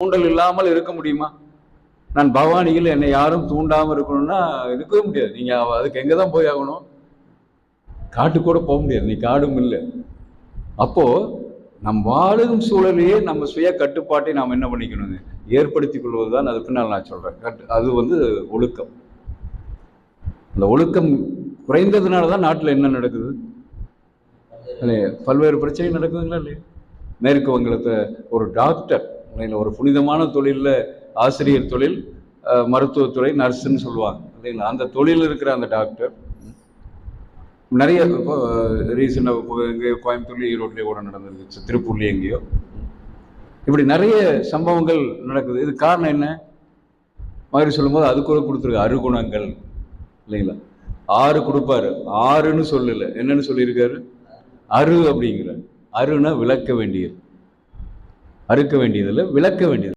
தூண்டல் இல்லாமல் இருக்க முடியுமா? நான் பவானியில் என்னை யாரும் தூண்டாமல் இருக்கணும்னா இருக்கவே முடியாது. நீங்க அதுக்கு எங்க தான் போய் ஆகணும்? காட்டு கூட போக முடியாது. நீ காடும் இல்லை. அப்போ நம் வாழும் சூழலையே நம்ம சுய கட்டுப்பாட்டை நாம் என்ன பண்ணிக்கணும், ஏற்படுத்திக் கொள்வதுதான் அது பின்னால் நான் சொல்றேன். அது ஒழுக்கம். அந்த ஒழுக்கம் குறைந்ததுனால தான் நாட்டில் என்ன நடக்குது, பல்வேறு பிரச்சனை நடக்குதுங்களா இல்லையா? மேற்கு வங்கத்தை ஒரு டாக்டர், ஒரு புனிதமான தொழிலில் ஆசிரியர் தொழில், மருத்துவத்துறை, நர்ஸுன்னு சொல்லுவாங்க இல்லைங்களா, அந்த தொழில் இருக்கிற அந்த டாக்டர் நிறைய ரீசெண்டாக எங்கே கோயம்புத்தூர்லேயும் ஈரோட்லேயும் கூட நடந்துருந்துச்சு, திருப்பூர்லேயும் எங்கேயோ இப்படி நிறைய சம்பவங்கள் நடக்குது. இது காரணம் என்ன? மாதிரி சொல்லும்போது அது கூட கொடுத்துருக்கு அருகுணங்கள் இல்லைங்களா. 6 கொடுப்பாரு, 6ன்னு சொல்லல, என்னன்னு சொல்லியிருக்காரு? அரு அப்படிங்கிற. அருன்னா விளக்க வேண்டியது, அறுக்க வேண்டியதில்லை, விளக்க வேண்டியது.